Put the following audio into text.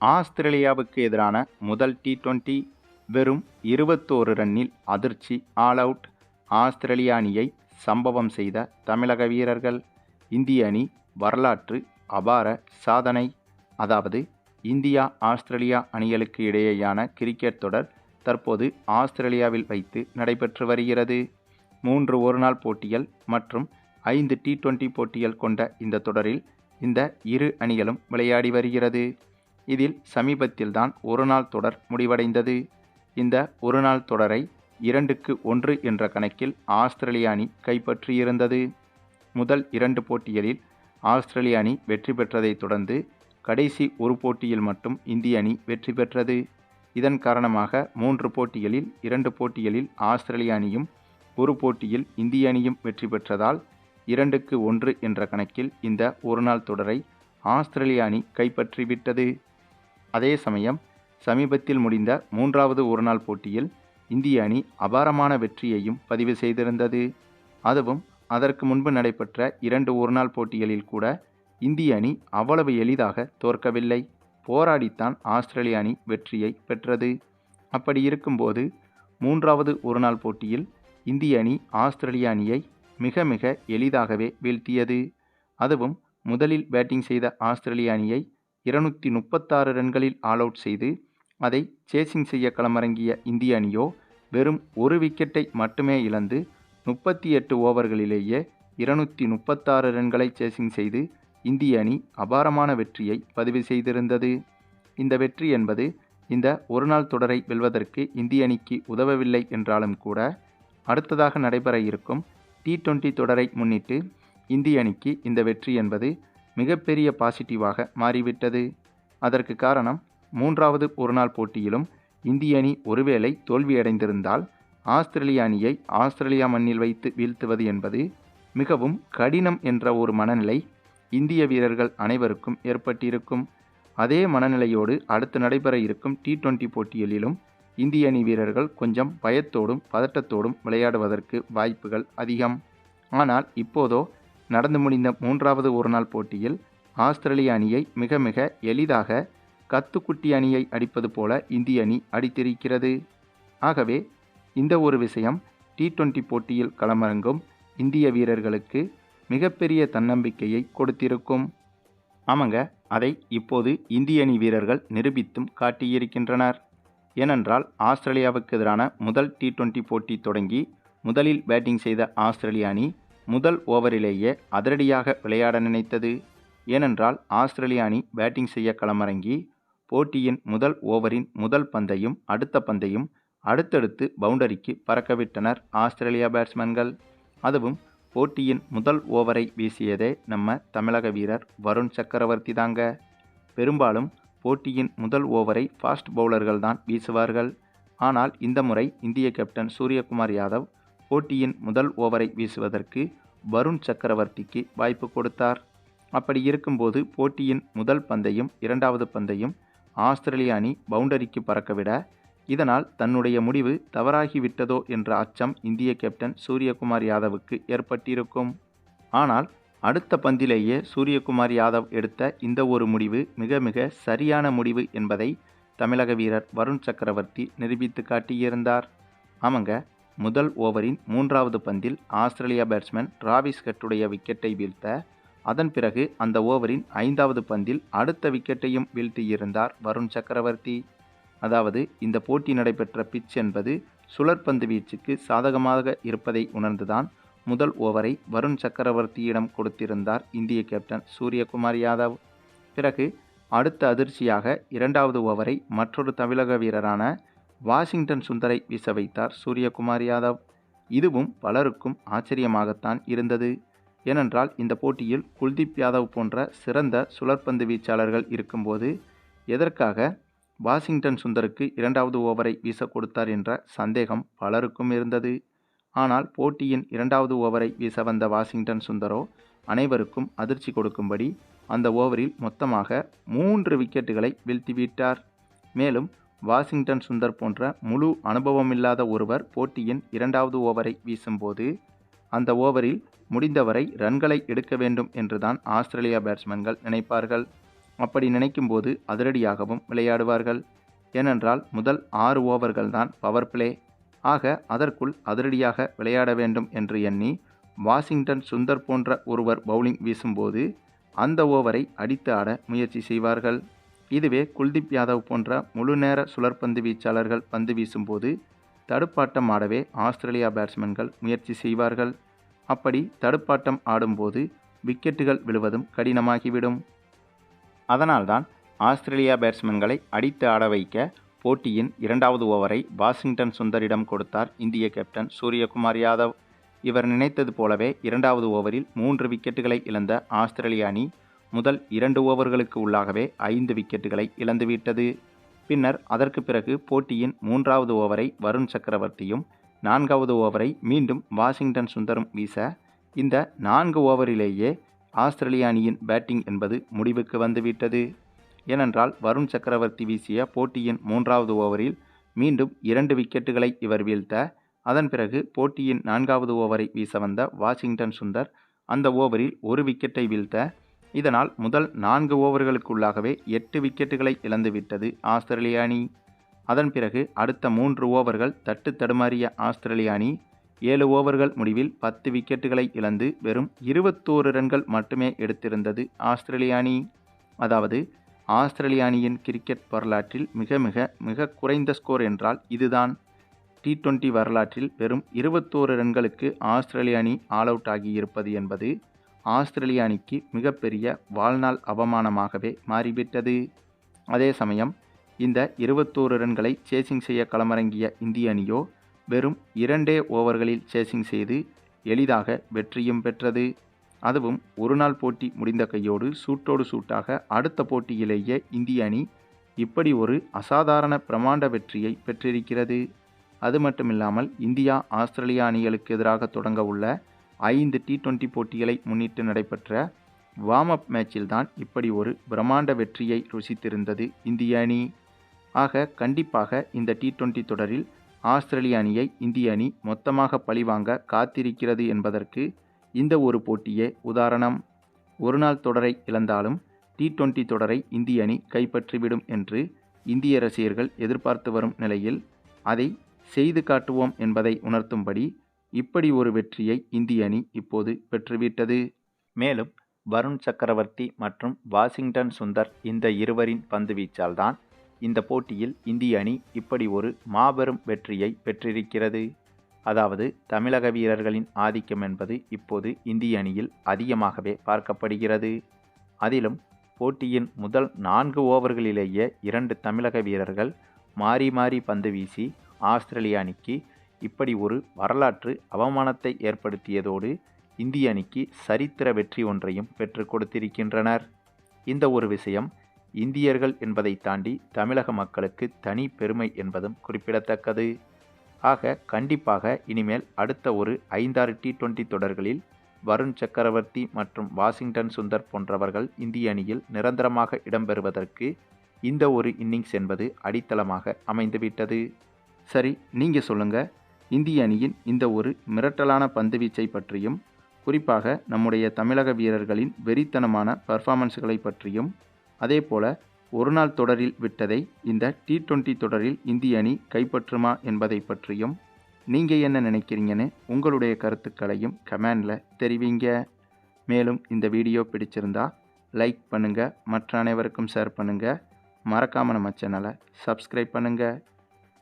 ஆஸ்திரேலியாவுக்கு எதிரான முதல் T20 வெறும் 21 ரன்னில் அதிர்ச்சி ஆல் அவுட். ஆஸ்திரேலிய அணியை சம்பவம் செய்த தமிழக வீரர்கள். இந்திய அணி வரலாற்று அபார சாதனை. அதாவது இந்தியா ஆஸ்திரேலியா அணிகளுக்கு இடையேயான கிரிக்கெட் தொடர் தற்போது ஆஸ்திரேலியாவில் வைத்து நடைபெற்று வருகிறது. 3 ஒருநாள் போட்டிகள் மற்றும் 5 T20 போட்டிகள் கொண்ட இந்த தொடரில் இந்த இரு அணிகளும் விளையாடி வருகிறது. இதில் சமீபத்தில்தான் ஒருநாள் தொடர் முடிவடைந்தது. இந்த ஒருநாள் தொடரை 2-1 என்ற கணக்கில் ஆஸ்திரேலிய அணி கைப்பற்றியிருந்தது. முதல் 2 போட்டிகளில் ஆஸ்திரேலிய அணி வெற்றி பெற்றதைத் தொடர்ந்து கடைசி ஒரு போட்டியில் மட்டும் இந்திய அணி வெற்றி பெற்றது. இதன் காரணமாக 3 போட்டிகளில் 2 போட்டிகளில் ஆஸ்திரேலிய அணியும் ஒரு போட்டியில் இந்திய அணியும் வெற்றி பெற்றதால் 2-1 என்ற கணக்கில் இந்த ஒருநாள் தொடரை ஆஸ்திரேலிய அணி கைப்பற்றிவிட்டது. அதே சமயம் சமீபத்தில் முடிந்த 3வது ஒருநாள் போட்டியில் இந்திய அணி அபாரமான வெற்றியையும் பதிவு செய்திருந்தது. அதுவும் அதற்கு முன்பு நடைபெற்ற 2 ஒருநாள் போட்டிகளில் கூட இந்திய அணி அவ்வளவு எளிதாக தோற்கவில்லை. போராடித்தான் ஆஸ்திரேலிய அணி வெற்றியை பெற்றது. அப்படி இருக்கும்போது 3வது ஒருநாள் போட்டியில் இந்திய அணி ஆஸ்திரேலிய அணியை மிக மிக எளிதாகவே வீழ்த்தியது. அதுவும் முதலில் பேட்டிங் செய்த ஆஸ்திரேலிய அணியை 236 ரன்களில் ஆல் அவுட் செய்து அதை சேசிங் செய்ய களமிறங்கிய இந்திய அணியோ வெறும் ஒரு விக்கெட்டை மட்டுமே இழந்து 38 ஓவர்களிலேயே 236 ரன்களை சேசிங் செய்து இந்திய அணி அபாரமான வெற்றியை பதிவு செய்திருந்தது. இந்த வெற்றி என்பது இந்த ஒருநாள் தொடரை வெல்வதற்கு இந்திய அணிக்கு உதவவில்லை என்றாலும் கூட அடுத்ததாக நடைபெற இருக்கும் T20 தொடரை முன்னிட்டு இந்திய அணிக்கு இந்த வெற்றி என்பது மிகப்பெரிய பாசிட்டிவாக மாறிவிட்டது. அதற்கு காரணம் 3வது ஒருநாள் போட்டியிலும் இந்திய அணி ஒருவேளை தோல்வியடைந்திருந்தால் ஆஸ்திரேலிய அணியை ஆஸ்திரேலியா மண்ணில் வைத்து வீழ்த்துவது என்பது மிகவும் கடினம் என்ற ஒரு மனநிலை இந்திய வீரர்கள் அனைவருக்கும் ஏற்பட்டிருக்கும். அதே மனநிலையோடு அடுத்து நடைபெற இருக்கும் T20 போட்டிகளிலும் இந்திய அணி வீரர்கள் கொஞ்சம் பயத்தோடும் பதட்டத்தோடும் விளையாடுவதற்கு வாய்ப்புகள் அதிகம். ஆனால் இப்போதோ நடந்து முடிந்த 3வது ஒருநாள் போட்டியில் ஆஸ்திரேலிய அணியை மிக மிக எளிதாக கத்துக்குட்டி அணியை அடிப்பது போல இந்திய அணி அடித்திருக்கிறது. ஆகவே இந்த ஒரு விஷயம் T20 போட்டியில் களமிறங்கும் இந்திய வீரர்களுக்கு மிகப்பெரிய தன்னம்பிக்கையை கொடுத்திருக்கும். ஆமாங்க, அதை இப்போது இந்திய அணி வீரர்கள் நிரூபித்தும் காட்டியிருக்கின்றனர். ஏனென்றால் ஆஸ்திரேலியாவுக்கு எதிரான முதல் T20 போட்டி தொடங்கி முதலில் பேட்டிங் செய்த ஆஸ்திரேலிய அணி முதல் ஓவரிலேயே அதிரடியாக விளையாட நினைத்தது. ஏனென்றால் ஆஸ்திரேலிய அணி பேட்டிங் செய்ய களமிறங்கி போட்டியின் முதல் ஓவரின் முதல் பந்தையும் அடுத்த பந்தையும் அடுத்தடுத்து பவுண்டரிக்கு பறக்கவிட்டனர் ஆஸ்திரேலியா பேட்ஸ்மேன்கள். அதுவும் போட்டியின் முதல் ஓவரை வீசியதே நம்ம தமிழக வீரர் வருண் சக்கரவர்த்தி தாங்க. பெரும்பாலும் போட்டியின் முதல் ஓவரை ஃபாஸ்ட் பவுலர்கள் தான் வீசுவார்கள். ஆனால் இந்த முறை இந்திய கேப்டன் சூரியகுமார் யாதவ் போட்டியின் முதல் ஓவரை வீசுவதற்கு வருண் சக்கரவர்த்திக்கு வாய்ப்பு கொடுத்தார். அப்படி இருக்கும்போது போட்டியின் முதல் பந்தையும் 2வது பந்தையும் ஆஸ்திரேலிய அணி பவுண்டரிக்கு பறக்கவிட இதனால் தன்னுடைய முடிவு தவறாகிவிட்டதோ என்ற அச்சம் இந்திய கேப்டன் சூரியகுமார் யாதவுக்கு ஏற்பட்டிருக்கும். ஆனால் அடுத்த பந்திலேயே சூரியகுமார் யாதவ் எடுத்த இந்த ஒரு முடிவு மிக மிக சரியான முடிவு என்பதை தமிழக வீரர் வருண் சக்கரவர்த்தி நிரூபித்து காட்டியிருந்தார். ஆமாங்க, முதல் ஓவரின் 3வது பந்தில் ஆஸ்திரேலியா பேட்ஸ்மேன் டிராவிஸ் ஹெட்டுடைய விக்கெட்டை வீழ்த்த அதன் பிறகு அந்த ஓவரின் 5வது பந்தில் அடுத்த விக்கெட்டையும் வீழ்த்தியிருந்தார் வருண் சக்கரவர்த்தி. அதாவது இந்த போட்டி நடைபெற்ற பிட்ச் என்பது சுழற்பந்து வீச்சுக்கு சாதகமாக இருப்பதை உணர்ந்துதான் முதல் ஓவரை வருண் சக்கரவர்த்தியிடம் கொடுத்திருந்தார் இந்திய கேப்டன் சூரியகுமார் யாதவ். பிறகு அடுத்த அதிர்ச்சியாக 2வது ஓவரை மற்றொரு தமிழக வீரரான வாஷிங்டன் சுந்தரை வீச வைத்தார் சூரியகுமார் யாதவ். இதுவும் பலருக்கும் ஆச்சரியமாகத்தான் இருந்தது. ஏனென்றால் இந்த போட்டியில் குல்தீப் யாதவ் போன்ற சிறந்த சுழற்பந்து வீச்சாளர்கள் இருக்கும்போது எதற்காக வாஷிங்டன் சுந்தருக்கு 2வது ஓவரை வீச கொடுத்தார் என்ற சந்தேகம் பலருக்கும் இருந்தது. ஆனால் போட்டியின் 2வது ஓவரை வீச வந்த வாஷிங்டன் சுந்தரோ அனைவருக்கும் அதிர்ச்சி கொடுக்கும்படி அந்த ஓவரில் மொத்தமாக 3 விக்கெட்டுகளை வீழ்த்திவிட்டார். மேலும் வாஷிங்டன் சுந்தர் போன்ற முழு அனுபவமில்லாத ஒருவர் போட்டியின் 2வது ஓவரை வீசும்போது அந்த ஓவரில் முடிந்தவரை ரன்களை எடுக்க வேண்டும் என்றுதான் ஆஸ்திரேலியா பேட்ஸ்மேன்கள் நினைப்பார்கள். அப்படி நினைக்கும்போது அதிரடியாகவும் விளையாடுவார்கள். ஏனென்றால் முதல் 6 ஓவர்கள் தான் பவர் பிளே. ஆக அதற்குள் அதிரடியாக விளையாட வேண்டும் என்று எண்ணி வாஷிங்டன் சுந்தர் போன்ற ஒருவர் பவுலிங் வீசும்போது அந்த ஓவரை அடித்து ஆட முயற்சி செய்வார்கள். இதுவே குல்தீப் யாதவ் போன்ற முழுநேர சுழற்பந்து வீச்சாளர்கள் பந்து வீசும்போது தடுப்பாட்டம் ஆடவே ஆஸ்திரேலியா பேட்ஸ்மேன்கள் முயற்சி செய்வார்கள். அப்படி தடுப்பாட்டம் ஆடும்போது விக்கெட்டுகள் விழுவதும் கடினமாகிவிடும். அதனால்தான் ஆஸ்திரேலியா பேட்ஸ்மேன்களை அடித்து ஆட வைக்க போட்டியின் 2வது ஓவரை வாஷிங்டன் சுந்தரிடம் கொடுத்தார் இந்திய கேப்டன் சூரியகுமார் யாதவ். இவர் நினைத்தது போலவே 2வது ஓவரில் 3 விக்கெட்டுகளை இழந்த ஆஸ்திரேலிய அணி முதல் 2 ஓவர்களுக்கு உள்ளாகவே 5 விக்கெட்டுகளை இழந்துவிட்டது. பின்னர் அதற்கு பிறகு போட்டியின் 3வது ஓவரை வருண் சக்கரவர்த்தியும் 4வது ஓவரை மீண்டும் வாஷிங்டன் சுந்தரும் வீச இந்த 4 ஓவரிலேயே ஆஸ்திரேலிய அணியின் பேட்டிங் என்பது முடிவுக்கு வந்துவிட்டது. ஏனென்றால் வருண் சக்கரவர்த்தி வீசிய போட்டியின் 3வது ஓவரில் மீண்டும் 2 விக்கெட்டுகளை இவர் வீழ்த்த, அதன் பிறகு போட்டியின் 4வது ஓவரை வீச வந்த வாஷிங்டன் சுந்தர் அந்த ஓவரில் 1 விக்கெட்டை வீழ்த்த, இதனால் முதல் 4 ஓவர்களுக்குள்ளாகவே 8 விக்கெட்டுகளை இழந்துவிட்டது ஆஸ்திரேலிய அணி. அதன் பிறகு அடுத்த 3 ஓவர்கள் தட்டு தடுமாறிய ஆஸ்திரேலிய அணி 7 ஓவர்கள் முடிவில் 10 விக்கெட்டுகளை இழந்து வெறும் 21 ரன்கள் மட்டுமே எடுத்திருந்தது ஆஸ்திரேலிய அணி. அதாவது ஆஸ்திரேலிய அணியின் கிரிக்கெட் வரலாற்றில் மிக குறைந்த ஸ்கோர் என்றால் இதுதான். T20 வரலாற்றில் வெறும் 21 ரன்களுக்கு ஆஸ்திரேலிய அணி ஆல் அவுட் ஆகியிருப்பது என்பது ஆஸ்திரேலிய அணிக்கு மிகப்பெரிய வாழ்நாள் அவமானமாகவே மாறிவிட்டது. அதே சமயம் இந்த 21 ரன்களை சேசிங் செய்ய களமிறங்கிய இந்திய அணியோ வெறும் 2 ஓவர்களில் சேசிங் செய்து எளிதாக வெற்றியும் பெற்றது. அதுவும் ஒருநாள் போட்டி முடிந்த கையோடு சூட்டோடு சூட்டாக அடுத்த போட்டியிலேயே இந்திய அணி இப்படி ஒரு அசாதாரண பிரமாண்ட வெற்றியை பெற்றிருக்கிறது. அது மட்டுமில்லாமல் இந்தியா ஆஸ்திரேலியா அணிகளுக்கு எதிராக தொடங்க உள்ள 5 T20 போட்டிகளை முன்னிட்டு நடைபெற்ற வார்ம் அப் மேட்சில்தான் இப்படி ஒரு பிரமாண்ட வெற்றியை ருசித்திருந்தது இந்திய அணி. ஆக கண்டிப்பாக இந்த T20 தொடரில் ஆஸ்திரேலிய அணியை இந்திய அணி மொத்தமாக பழிவாங்க காத்திருக்கிறது என்பதற்கு இந்த ஒரு போட்டியே உதாரணம். ஒருநாள் தொடரை இழந்தாலும் T20 தொடரை இந்திய அணி கைப்பற்றிவிடும் என்று இந்திய ரசிகர்கள் எதிர்பார்த்து வரும் நிலையில் அதை செய்து காட்டுவோம் என்பதை உணர்த்தும்படி இப்படி ஒரு வெற்றியை இந்திய அணி இப்போது பெற்றுவிட்டது. மேலும் வருண் சக்கரவர்த்தி மற்றும் வாஷிங்டன் சுந்தர் இந்த இருவரின் பந்து வீச்சால்தான் இந்த போட்டியில் இந்திய அணி இப்படி ஒரு மாபெரும் வெற்றியை பெற்றிருக்கிறது. அதாவது தமிழக வீரர்களின் ஆதிக்கம் என்பது இப்போது இந்திய அணியில் அதிகமாகவே பார்க்கப்படுகிறது. அதிலும் போட்டியின் முதல் 4 ஓவர்களிலேயே 2 தமிழக வீரர்கள் மாறி மாறி பந்து வீசி ஆஸ்திரேலிய அணிக்கு இப்படி ஒரு வரலாற்று அவமானத்தை ஏற்படுத்தியதோடு இந்திய அணிக்கு சரித்திர வெற்றி ஒன்றையும் பெற்றுக் கொடுத்திருக்கின்றனர். இந்த ஒரு விஷயம் இந்தியர்கள் என்பதை தாண்டி தமிழக மக்களுக்கு தனி பெருமை என்பதும் குறிப்பிடத்தக்கது. ஆக கண்டிப்பாக இனிமேல் அடுத்த ஒரு 5-6 T20 தொடர்களில் வருண் சக்கரவர்த்தி மற்றும் வாஷிங்டன் சுந்தர் போன்றவர்கள் இந்திய அணியில் நிரந்தரமாக இடம்பெறுவதற்கு இந்த ஒரு இன்னிங்ஸ் என்பது அடித்தளமாக அமைந்துவிட்டது. சரி, நீங்கள் சொல்லுங்க, இந்திய அணியின் இந்த ஒரு மிரட்டலான பந்துவீச்சை பற்றியும் குறிப்பாக நம்முடைய தமிழக வீரர்களின் வெறித்தனமான பர்ஃபார்மன்ஸ்களை பற்றியும் அதேபோல ஒருநாள் தொடரில் விட்டதை இந்த T20 தொடரில் இந்திய அணி கைப்பற்றுமா என்பதை பற்றியும் நீங்கள் என்ன நினைக்கிறீங்கன்னு உங்களுடைய கருத்துக்களையும் கமெண்டில் தெரிவிங்க. மேலும் இந்த வீடியோ பிடிச்சிருந்தா லைக் பண்ணுங்கள், மற்ற அனைவருக்கும் ஷேர் பண்ணுங்கள், மறக்காமல் நம்ம சேனலை சப்ஸ்கிரைப் பண்ணுங்கள்.